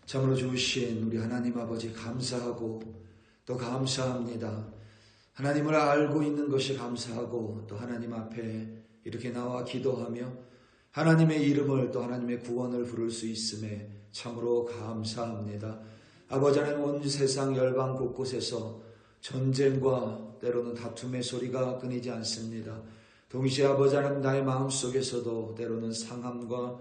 참으로 주신 우리 하나님 아버지 감사하고 또 감사합니다. 하나님을 알고 있는 것이 감사하고 또 하나님 앞에 이렇게 나와 기도하며 하나님의 이름을 또 하나님의 구원을 부를 수 있음에 참으로 감사합니다. 아버지 하나님, 온 세상 열방 곳곳에서 전쟁과 때로는 다툼의 소리가 끊이지 않습니다. 동시에 아버지 하나님, 나의 마음속에서도 때로는 상함과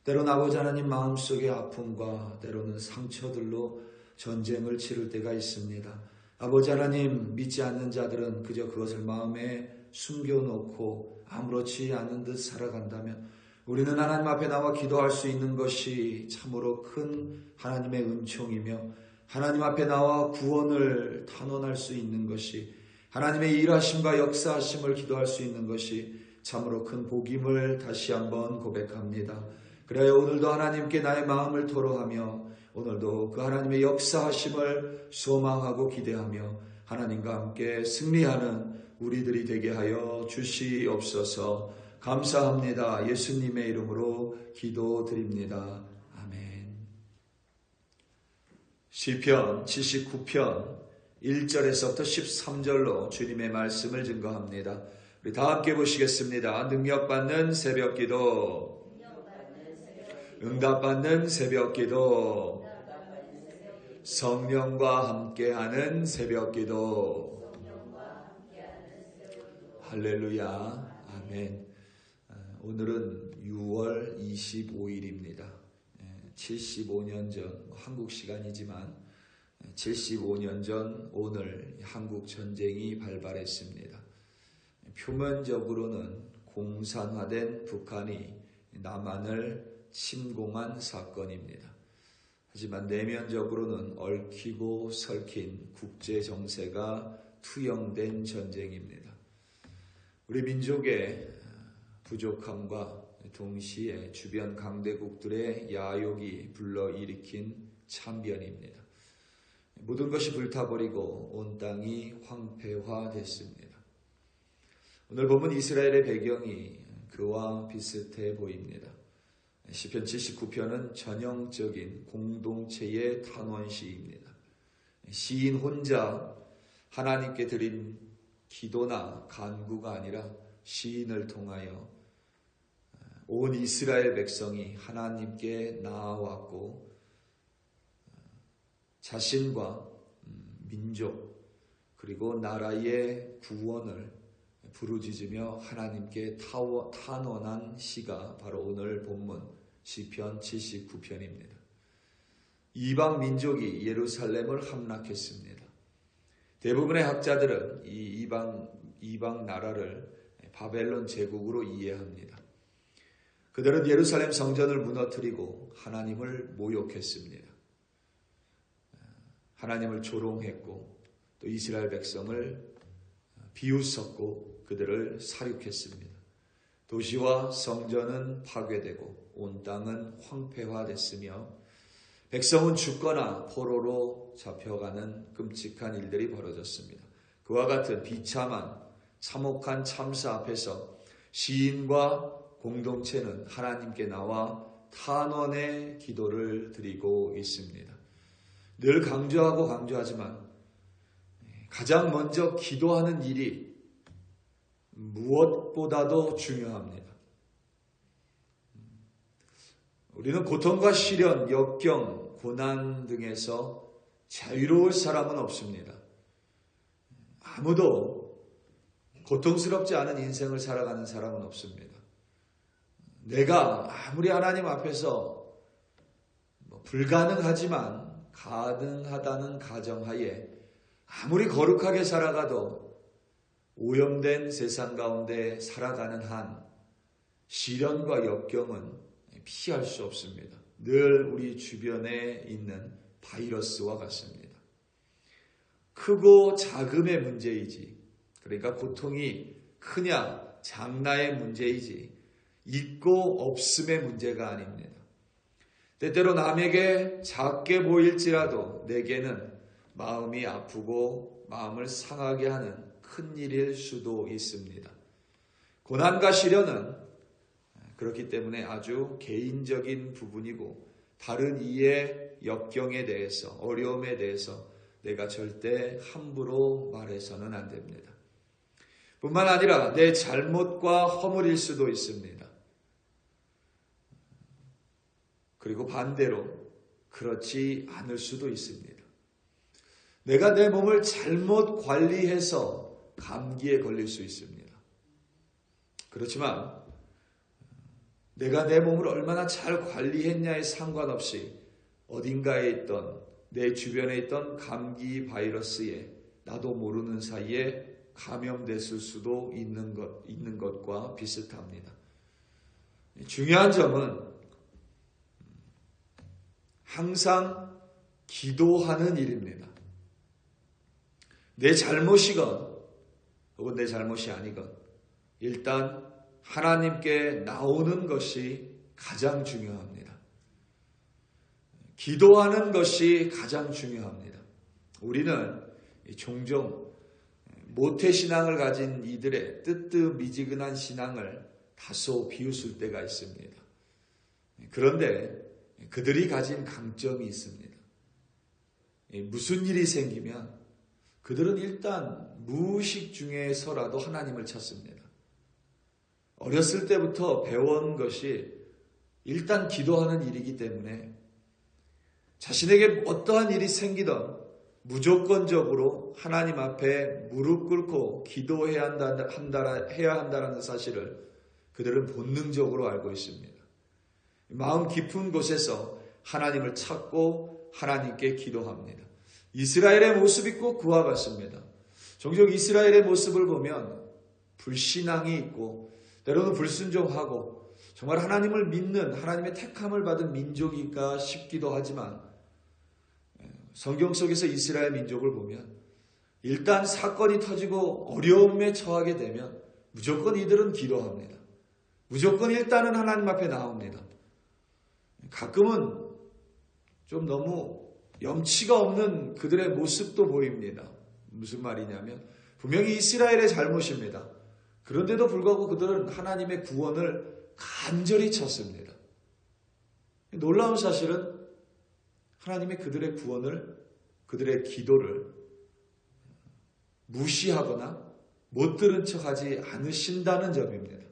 때로는 아버지 하나님 마음속의 아픔과 때로는 상처들로 전쟁을 치를 때가 있습니다. 아버지 하나님, 믿지 않는 자들은 그저 그것을 마음에 숨겨놓고 아무렇지 않은 듯 살아간다면 우리는 하나님 앞에 나와 기도할 수 있는 것이 참으로 큰 하나님의 은총이며 하나님 앞에 나와 구원을 탄원할 수 있는 것이 하나님의 일하심과 역사하심을 기도할 수 있는 것이 참으로 큰 복임을 다시 한번 고백합니다. 그래야 오늘도 하나님께 나의 마음을 토로하며 오늘도 그 하나님의 역사하심을 소망하고 기대하며 하나님과 함께 승리하는 우리들이 되게 하여 주시옵소서. 감사합니다. 예수님의 이름으로 기도드립니다. 아멘. 시편 79편 1절에서부터 13절로 주님의 말씀을 증거합니다. 우리 다 함께 보시겠습니다. 능력받는 새벽기도, 응답받는 새벽기도, 성령과 함께하는 새벽기도. 할렐루야. 아멘. 오늘은 6월 25일입니다. 75년 전, 한국 시간이지만 75년 전 오늘 한국 전쟁이 발발했습니다. 표면적으로는 공산화된 북한이 남한을 침공한 사건입니다. 하지만 내면적으로는 얽히고 설킨 국제 정세가 투영된 전쟁입니다. 우리 민족의 부족함과 동시에 주변 강대국들의 야욕이 불러일으킨 참변입니다. 모든 것이 불타버리고 온 땅이 황폐화됐습니다. 오늘 보면 이스라엘의 배경이 그와 비슷해 보입니다. 시편 79편은 전형적인 공동체의 탄원시입니다. 시인 혼자 하나님께 드린 기도나 간구가 아니라 시인을 통하여 온 이스라엘 백성이 하나님께 나아왔고 자신과 민족 그리고 나라의 구원을 부르짖으며 하나님께 탄원한 시가 바로 오늘 본문 시편 79편입니다. 이방 민족이 예루살렘을 함락했습니다. 대부분의 학자들은 이 이방 나라를 바벨론 제국으로 이해합니다. 그들은 예루살렘 성전을 무너뜨리고 하나님을 모욕했습니다. 하나님을 조롱했고 또 이스라엘 백성을 비웃었고 그들을 사륙했습니다. 도시와 성전은 파괴되고 온 땅은 황폐화됐으며 백성은 죽거나 포로로 잡혀가는 끔찍한 일들이 벌어졌습니다. 그와 같은 비참한 참혹한 참사 앞에서 시인과 공동체는 하나님께 나와 탄원의 기도를 드리고 있습니다. 늘 강조하지만 가장 먼저 기도하는 일이 무엇보다도 중요합니다. 우리는 고통과 시련, 역경, 고난 등에서 자유로울 사람은 없습니다. 아무도 고통스럽지 않은 인생을 살아가는 사람은 없습니다. 내가 아무리 하나님 앞에서 불가능하지만 가능하다는 가정하에 아무리 거룩하게 살아가도 오염된 세상 가운데 살아가는 한 시련과 역경은 피할 수 없습니다. 늘 우리 주변에 있는 바이러스와 같습니다. 크고 작음의 문제이지, 그러니까 고통이 크냐 작나의 문제이지 있고 없음의 문제가 아닙니다. 때때로 남에게 작게 보일지라도 내게는 마음이 아프고 마음을 상하게 하는 큰 일일 수도 있습니다. 고난과 시련은 그렇기 때문에 아주 개인적인 부분이고 다른 이의 역경에 대해서, 어려움에 대해서 내가 절대 함부로 말해서는 안 됩니다. 뿐만 아니라 내 잘못과 허물일 수도 있습니다. 그리고 반대로 그렇지 않을 수도 있습니다. 내가 내 몸을 잘못 관리해서 감기에 걸릴 수 있습니다. 그렇지만 내가 내 몸을 얼마나 잘 관리했냐에 상관없이 어딘가에 있던 내 주변에 있던 감기 바이러스에 나도 모르는 사이에 감염됐을 수도 있는 것과 비슷합니다. 중요한 점은 항상 기도하는 일입니다. 내 잘못이건 혹은 내 잘못이 아니건 일단 하나님께 나오는 것이 가장 중요합니다. 기도하는 것이 가장 중요합니다. 우리는 종종 모태신앙을 가진 이들의 뜨뜻미지근한 신앙을 다소 비웃을 때가 있습니다. 그런데 그들이 가진 강점이 있습니다. 무슨 일이 생기면 그들은 일단 무의식 중에서라도 하나님을 찾습니다. 어렸을 때부터 배워온 것이 일단 기도하는 일이기 때문에 자신에게 어떠한 일이 생기든 무조건적으로 하나님 앞에 무릎 꿇고 기도해야 한다라는 사실을 그들은 본능적으로 알고 있습니다. 마음 깊은 곳에서 하나님을 찾고 하나님께 기도합니다. 이스라엘의 모습이 꼭 그와 같습니다. 종종 이스라엘의 모습을 보면 불신앙이 있고 때로는 불순종하고 정말 하나님을 믿는 하나님의 택함을 받은 민족일까 싶기도 하지만 성경 속에서 이스라엘 민족을 보면 일단 사건이 터지고 어려움에 처하게 되면 무조건 이들은 기도합니다. 무조건 일단은 하나님 앞에 나옵니다. 가끔은 좀 너무 염치가 없는 그들의 모습도 보입니다. 무슨 말이냐면 분명히 이스라엘의 잘못입니다. 그런데도 불구하고 그들은 하나님의 구원을 간절히 찾습니다. 놀라운 사실은 하나님의 그들의 구원을, 그들의 기도를 무시하거나 못 들은 척하지 않으신다는 점입니다.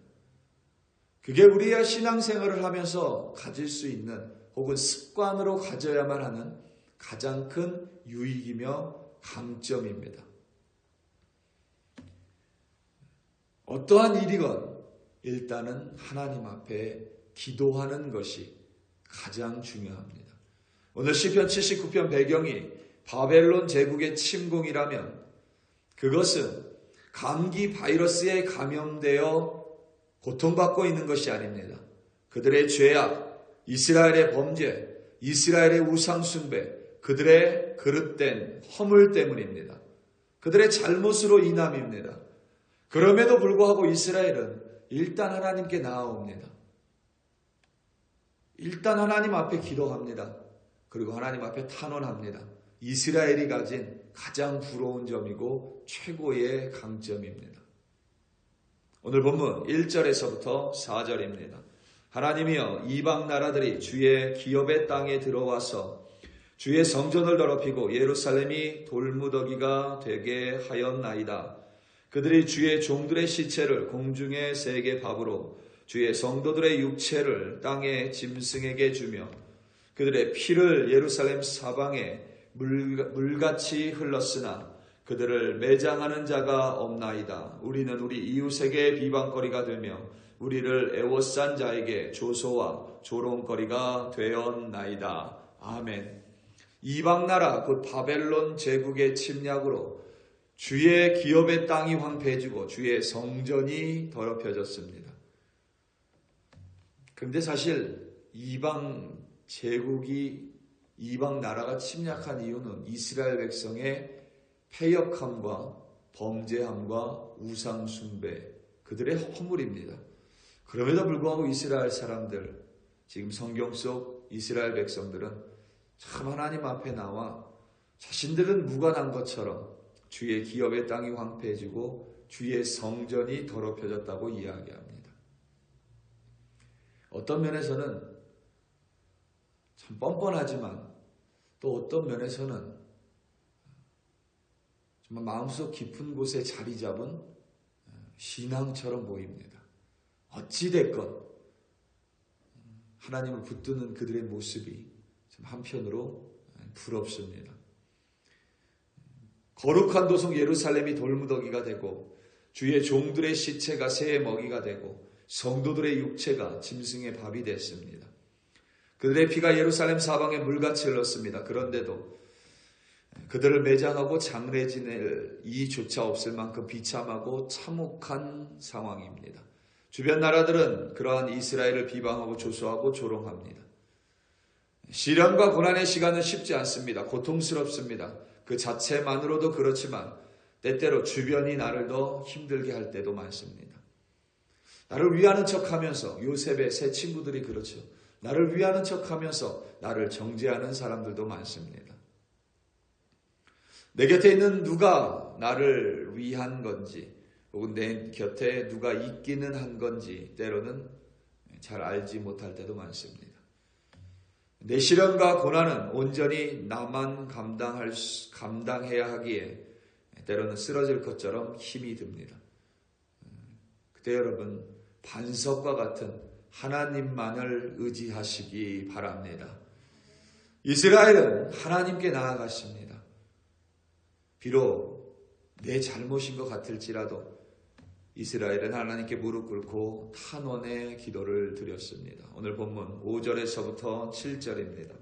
그게 우리의 신앙생활을 하면서 가질 수 있는 혹은 습관으로 가져야만 하는 가장 큰 유익이며 강점입니다. 어떠한 일이건 일단은 하나님 앞에 기도하는 것이 가장 중요합니다. 오늘 시편 79편 배경이 바벨론 제국의 침공이라면 그것은 감기 바이러스에 감염되어 고통받고 있는 것이 아닙니다. 그들의 죄악, 이스라엘의 범죄, 이스라엘의 우상숭배, 그들의 그릇된 허물 때문입니다. 그들의 잘못으로 인함입니다. 그럼에도 불구하고 이스라엘은 일단 하나님께 나아옵니다. 일단 하나님 앞에 기도합니다. 그리고 하나님 앞에 탄원합니다. 이스라엘이 가진 가장 부러운 점이고 최고의 강점입니다. 오늘 본문 1절에서부터 4절입니다. 하나님이여 이방 나라들이 주의 기업의 땅에 들어와서 주의 성전을 더럽히고 예루살렘이 돌무더기가 되게 하였나이다. 그들이 주의 종들의 시체를 공중의 새의 밥으로 주의 성도들의 육체를 땅의 짐승에게 주며 그들의 피를 예루살렘 사방에 물같이 흘렀으나 그들을 매장하는 자가 없나이다. 우리는 우리 이웃에게 비방거리가 되며 우리를 애워싼 자에게 조소와 조롱거리가 되었나이다. 아멘. 이방나라 곧 바벨론 제국의 침략으로 주의 기업의 땅이 황폐해지고 주의 성전이 더럽혀졌습니다. 그런데 사실 이방 제국이 이방 나라가 침략한 이유는 이스라엘 백성의 패역함과 범죄함과 우상숭배, 그들의 허물입니다. 그럼에도 불구하고 이스라엘 사람들, 지금 성경 속 이스라엘 백성들은 참 하나님 앞에 나와 자신들은 무관한 것처럼 주의 기업의 땅이 황폐해지고 주의 성전이 더럽혀졌다고 이야기합니다. 어떤 면에서는 참 참 뻔뻔하지만 또 어떤 면에서는 정말 마음속 깊은 곳에 자리 잡은 신앙처럼 보입니다. 어찌됐건 하나님을 붙드는 그들의 모습이 참 한편으로 부럽습니다. 거룩한 도성 예루살렘이 돌무더기가 되고 주의 종들의 시체가 새의 먹이가 되고 성도들의 육체가 짐승의 밥이 됐습니다. 그들의 피가 예루살렘 사방에 물같이 흘렀습니다. 그런데도 그들을 매장하고 장례 지낼 이조차 없을 만큼 비참하고 참혹한 상황입니다. 주변 나라들은 그러한 이스라엘을 비방하고 조소하고 조롱합니다. 시련과 고난의 시간은 쉽지 않습니다. 고통스럽습니다. 그 자체만으로도 그렇지만 때때로 주변이 나를 더 힘들게 할 때도 많습니다. 나를 위하는 척하면서 요셉의 세 친구들이 그렇죠. 나를 위하는 척하면서 나를 정죄하는 사람들도 많습니다. 내 곁에 있는 누가 나를 위한 건지 혹은 내 곁에 누가 있기는 한 건지 때로는 잘 알지 못할 때도 많습니다. 내 시련과 고난은 온전히 나만 감당해야 하기에 때로는 쓰러질 것처럼 힘이 듭니다. 그때 여러분 반석과 같은 하나님만을 의지하시기 바랍니다. 이스라엘은 하나님께 나아갔습니다. 비록 내 잘못인 것 같을지라도 이스라엘은 하나님께 무릎 꿇고 탄원의 기도를 드렸습니다. 오늘 본문 5절에서부터 7절입니다.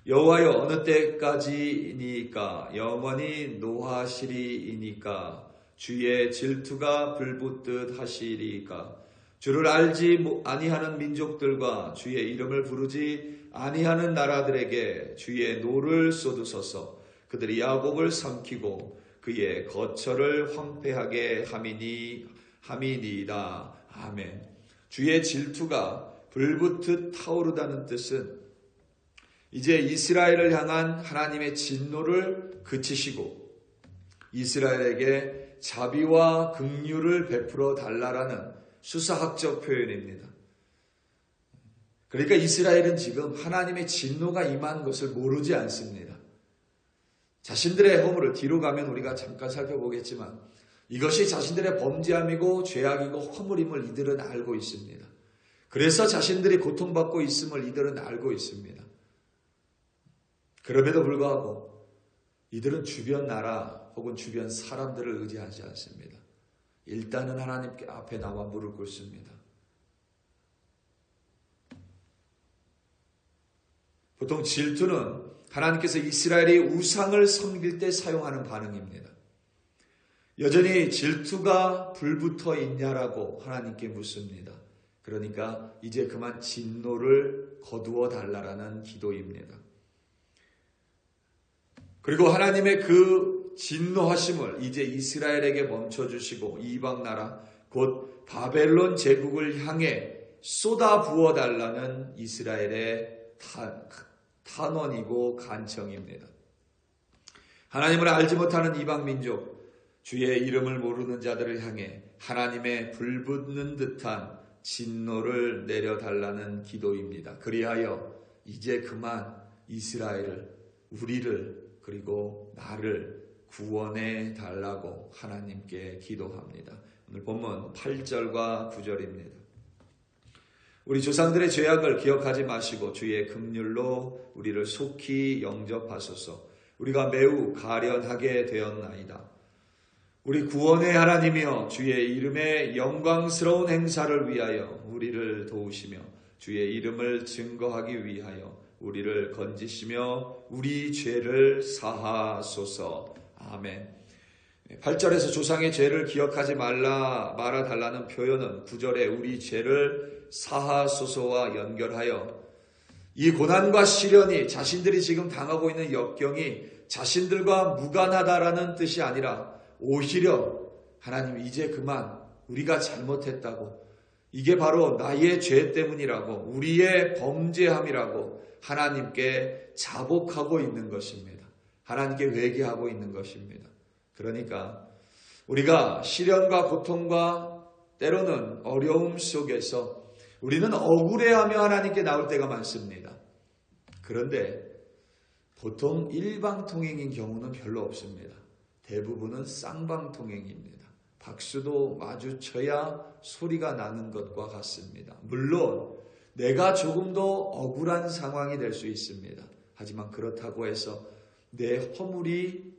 여호와여 어느 때까지이니까 영원히 노하시리이니까 주의 질투가 불붙듯 하시리이까 주를 알지 아니하는 민족들과 주의 이름을 부르지 아니하는 나라들에게 주의 노를 쏟으소서. 그들이 야곱을 삼키고 그의 거처를 황폐하게 함이니이다. 아멘. 주의 질투가 불붙듯 타오르다는 뜻은 이제 이스라엘을 향한 하나님의 진노를 그치시고 이스라엘에게 자비와 긍휼을 베풀어 달라라는 수사학적 표현입니다. 그러니까 이스라엘은 지금 하나님의 진노가 임한 것을 모르지 않습니다. 자신들의 허물을 뒤로 가면 우리가 잠깐 살펴보겠지만 이것이 자신들의 범죄함이고 죄악이고 허물임을 이들은 알고 있습니다. 그래서 자신들이 고통받고 있음을 이들은 알고 있습니다. 그럼에도 불구하고 이들은 주변 나라 혹은 주변 사람들을 의지하지 않습니다. 일단은 하나님 앞에 나와 무릎 꿇습니다. 보통 질투는 하나님께서 이스라엘이 우상을 섬길 때 사용하는 반응입니다. 여전히 질투가 불붙어 있냐라고 하나님께 묻습니다. 그러니까 이제 그만 진노를 거두어 달라라는 기도입니다. 그리고 하나님의 그 진노하심을 이제 이스라엘에게 멈춰주시고 이방 나라 곧 바벨론 제국을 향해 쏟아 부어 달라는 이스라엘의 탄원이고 간청입니다. 하나님을 알지 못하는 이방 민족, 주의 이름을 모르는 자들을 향해 하나님의 불붙는 듯한 진노를 내려달라는 기도입니다. 그리하여 이제 그만 이스라엘을, 우리를, 그리고 나를 구원해 달라고 하나님께 기도합니다. 오늘 본문 8절과 9절입니다. 우리 조상들의 죄악을 기억하지 마시고 주의 긍휼로 우리를 속히 영접하소서. 우리가 매우 가련하게 되었나이다. 우리 구원의 하나님이여 주의 이름의 영광스러운 행사를 위하여 우리를 도우시며 주의 이름을 증거하기 위하여 우리를 건지시며 우리 죄를 사하소서. 아멘. 8절에서 조상의 죄를 기억하지 말아달라는 표현은 9절에 우리 죄를 사하소서와 연결하여 이 고난과 시련이 자신들이 지금 당하고 있는 역경이 자신들과 무관하다라는 뜻이 아니라 오히려 하나님 이제 그만 우리가 잘못했다고 이게 바로 나의 죄 때문이라고 우리의 범죄함이라고 하나님께 자복하고 있는 것입니다. 하나님께 회개하고 있는 것입니다. 그러니까 우리가 시련과 고통과 때로는 어려움 속에서 우리는 억울해하며 하나님께 나올 때가 많습니다. 그런데 보통 일방통행인 경우는 별로 없습니다. 대부분은 쌍방통행입니다. 박수도 마주쳐야 소리가 나는 것과 같습니다. 물론 내가 조금 더 억울한 상황이 될 수 있습니다. 하지만 그렇다고 해서 내 허물이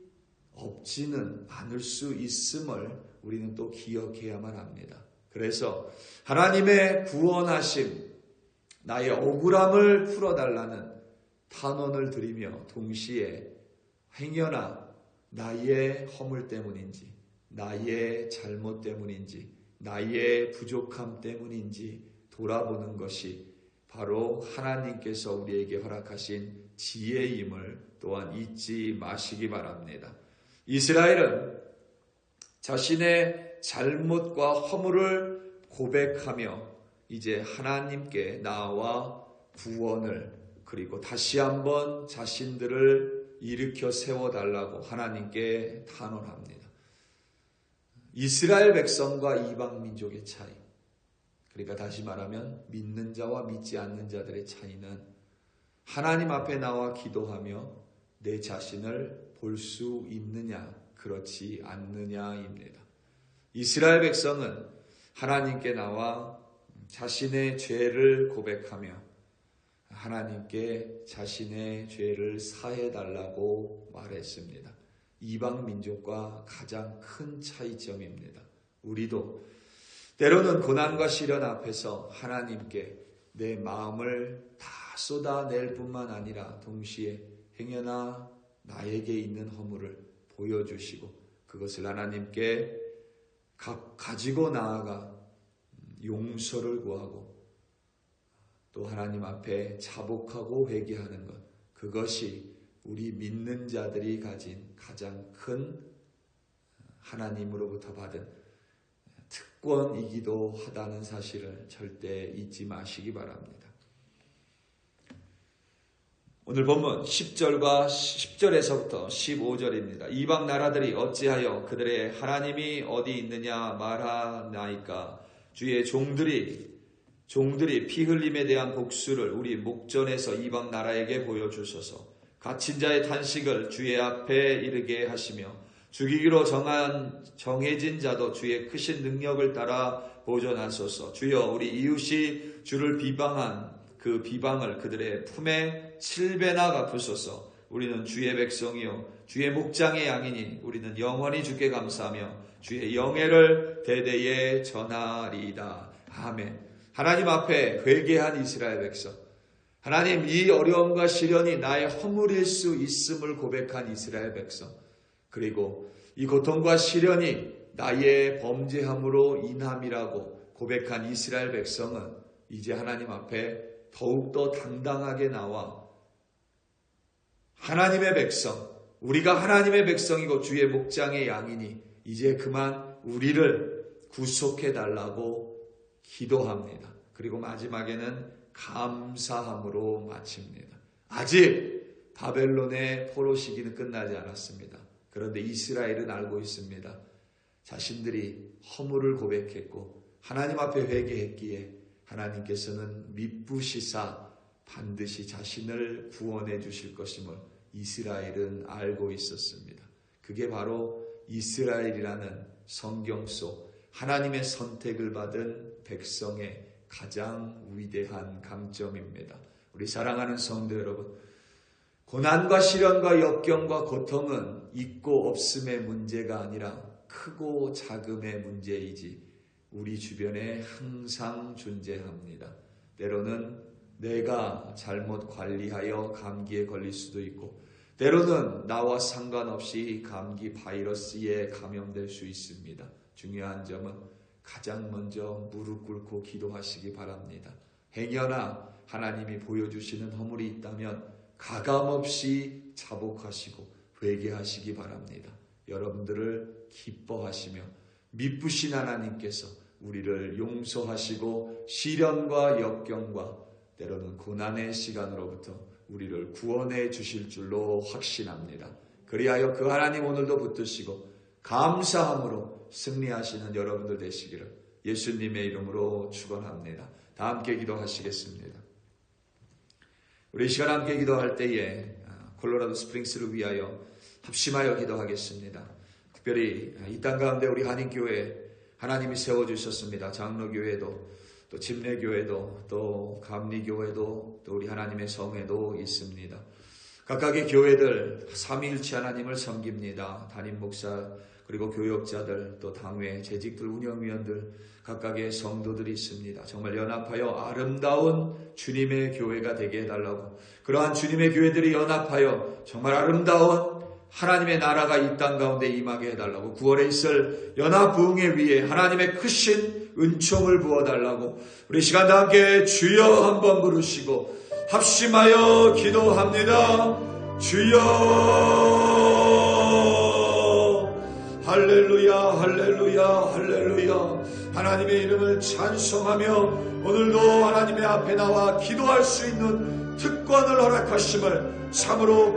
없지는 않을 수 있음을 우리는 또 기억해야만 합니다. 그래서 하나님의 구원하심, 나의 억울함을 풀어달라는 탄원을 드리며 동시에 행여나 나의 허물 때문인지, 나의 잘못 때문인지, 나의 부족함 때문인지 돌아보는 것이 바로 하나님께서 우리에게 허락하신 지혜임을 또한 잊지 마시기 바랍니다. 이스라엘은 자신의 잘못과 허물을 고백하며 이제 하나님께 나와 구원을 그리고 다시 한번 자신들을 일으켜 세워달라고 하나님께 탄원합니다. 이스라엘 백성과 이방 민족의 차이, 그러니까 다시 말하면 믿는 자와 믿지 않는 자들의 차이는 하나님 앞에 나와 기도하며 내 자신을 볼 수 있느냐 그렇지 않느냐입니다. 이스라엘 백성은 하나님께 나와 자신의 죄를 고백하며 하나님께 자신의 죄를 사해달라고 말했습니다. 이방 민족과 가장 큰 차이점입니다. 우리도 때로는 고난과 시련 앞에서 하나님께 내 마음을 다 쏟아낼 뿐만 아니라 동시에 행여나 나에게 있는 허물을 보여주시고 그것을 하나님께 가지고 나아가 용서를 구하고 또 하나님 앞에 자복하고 회개하는 것, 그것이 우리 믿는 자들이 가진 가장 큰 하나님으로부터 받은 특권이기도 하다는 사실을 절대 잊지 마시기 바랍니다. 오늘 본문 10절에서부터 15절입니다. 이방 나라들이 어찌하여 그들의 하나님이 어디 있느냐 말하나이까. 주의 종들이 피 흘림에 대한 복수를 우리 목전에서 이방 나라에게 보여주소서. 갇힌 자의 탄식을 주의 앞에 이르게 하시며 죽이기로 정해진 자도 주의 크신 능력을 따라 보존하소서. 주여, 우리 이웃이 주를 비방한 그 비방을 그들의 품에 7배나 갚으소서. 우리는 주의 백성이요 주의 목장의 양이니 우리는 영원히 주께 감사하며 주의 영예를 대대에 전하리이다. 아멘. 하나님 앞에 회개한 이스라엘 백성, 하나님, 이 어려움과 시련이 나의 허물일 수 있음을 고백한 이스라엘 백성, 그리고 이 고통과 시련이 나의 범죄함으로 인함이라고 고백한 이스라엘 백성은 이제 하나님 앞에 더욱더 당당하게 나와 하나님의 백성, 우리가 하나님의 백성이고 주의 목장의 양이니 이제 그만 우리를 구속해달라고 기도합니다. 그리고 마지막에는 감사함으로 마칩니다. 아직 바벨론의 포로 시기는 끝나지 않았습니다. 그런데 이스라엘은 알고 있습니다. 자신들이 허물을 고백했고 하나님 앞에 회개했기에 하나님께서는 미쁘시사 반드시 자신을 구원해 주실 것임을 이스라엘은 알고 있었습니다. 그게 바로 이스라엘이라는 성경 속 하나님의 선택을 받은 백성의 가장 위대한 강점입니다. 우리 사랑하는 성도 여러분, 고난과 시련과 역경과 고통은 있고 없음의 문제가 아니라 크고 작음의 문제이지 우리 주변에 항상 존재합니다. 때로는 내가 잘못 관리하여 감기에 걸릴 수도 있고 때로는 나와 상관없이 감기 바이러스에 감염될 수 있습니다. 중요한 점은 가장 먼저 무릎 꿇고 기도하시기 바랍니다. 행여나 하나님이 보여주시는 허물이 있다면 가감없이 자복하시고 회개하시기 바랍니다. 여러분들을 기뻐하시며 미쁘신 하나님께서 우리를 용서하시고 시련과 역경과 때로는 고난의 시간으로부터 우리를 구원해 주실 줄로 확신합니다. 그리하여 그 하나님 오늘도 붙드시고 감사함으로 승리하시는 여러분들 되시기를 예수님의 이름으로 축원합니다. 다 함께 기도하시겠습니다. 우리 이 시간 함께 기도할 때에 콜로라도 스프링스를 위하여 합심하여 기도하겠습니다. 특별히 이 땅 가운데 우리 한인교회 하나님이 세워주셨습니다. 장로교회도 또 집례교회도 또 감리교회도 또 우리 하나님의 성회도 있습니다. 각각의 교회들 삼위일체 하나님을 섬깁니다. 담임 목사 그리고 교역자들 또 당회 재직들 운영위원들 각각의 성도들이 있습니다. 정말 연합하여 아름다운 주님의 교회가 되게 해달라고, 그러한 주님의 교회들이 연합하여 정말 아름다운 하나님의 나라가 이 땅 가운데 임하게 해달라고, 9월에 있을 연합부흥회 위에 하나님의 크신 은총을 부어달라고 우리 시간 다 함께 주여 한번 부르시고 합심하여 기도합니다. 주여 할렐루야 할렐루야 할렐루야. 하나님의 이름을 찬송하며 오늘도 하나님의 앞에 나와 기도할 수 있는 특권을 허락하심을 참으로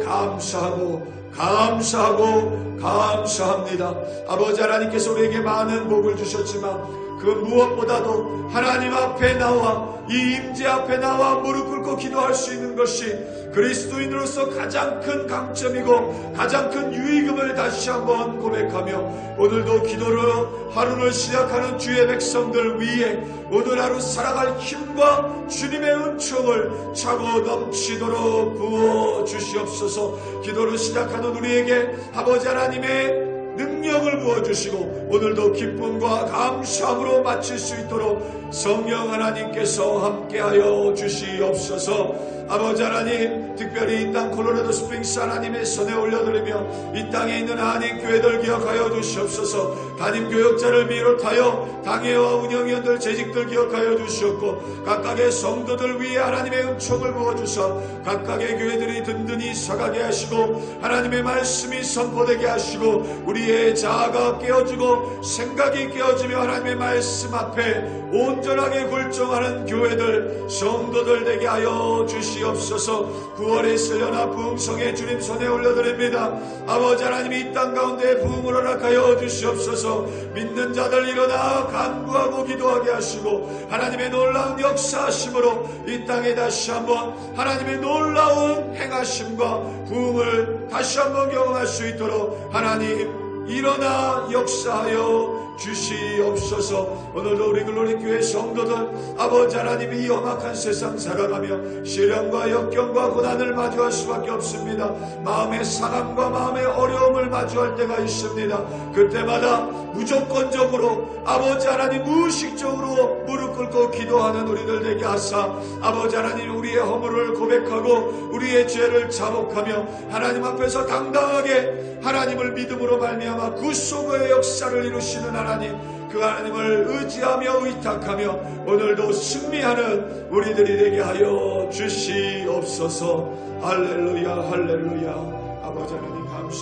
감사합니다. 아버지 하나님께서 우리에게 많은 복을 주셨지만 그 무엇보다도 하나님 앞에 나와 이 임재 앞에 나와 무릎 꿇고 기도할 수 있는 것이 그리스도인으로서 가장 큰 강점이고 가장 큰 유익임을 다시 한번 고백하며, 오늘도 기도로 하루를 시작하는 주의 백성들 위에 오늘 하루 살아갈 힘과 주님의 은총을 차고 넘치도록 부어 주시옵소서. 기도를 시작하는 우리에게 아버지 하나님의 능력을 부어주시고 오늘도 기쁨과 감사함으로 마칠 수 있도록 성령 하나님께서 함께하여 주시옵소서. 아버지 하나님, 특별히 이 땅 콜로라도 스프링스 하나님의 손에 올려드리며 이 땅에 있는 한인 교회들 기억하여 주시옵소서. 담임 교역자를 비롯하여 당회와 운영위원들 재직들 기억하여 주시옵고 각각의 성도들 위에 하나님의 은총을 부어주사 각각의 교회들이 든든히 서가게 하시고 하나님의 말씀이 선포되게 하시고 우리의 자아가 깨어지고 생각이 깨어지며 하나님의 말씀 앞에 온전하게 굴종하는 교회들 성도들 되게 하여 주시옵소서. 9월에 있을 연합부흥성에 주님 손에 올려드립니다. 아버지 하나님이 이 땅 가운데 부흥을 허락하여 주시옵소서. 믿는 자들 일어나 간구하고 기도하게 하시고 하나님의 놀라운 역사하심으로 이 땅에 다시 한번 하나님의 놀라운 행하심과 부흥을 다시 한번 경험할 수 있도록 하나님 일어나 역사하여 주시옵소서. 오늘도 우리 글로리 교회 성도들 아버지 하나님이 이 험악한 세상 살아가며 시련과 역경과 고난을 마주할 수밖에 없습니다. 마음의 상함과 마음의 어려움을 마주할 때가 있습니다. 그때마다 무조건적으로 아버지 하나님 무의식적으로 무릎 꿇고 기도하는 우리들 되게 하사 아버지 하나님 우리의 허물을 고백하고 우리의 죄를 자복하며 하나님 앞에서 당당하게 하나님을 믿음으로 말미암아 구속의 역사를 이루시는 하나님, 그 하나님을 의지하며 의탁하며 오늘도 승리하는 우리들이 되게 하여 주시옵소서. 할렐루야 할렐루야. 아버지 하나님 감사합니다.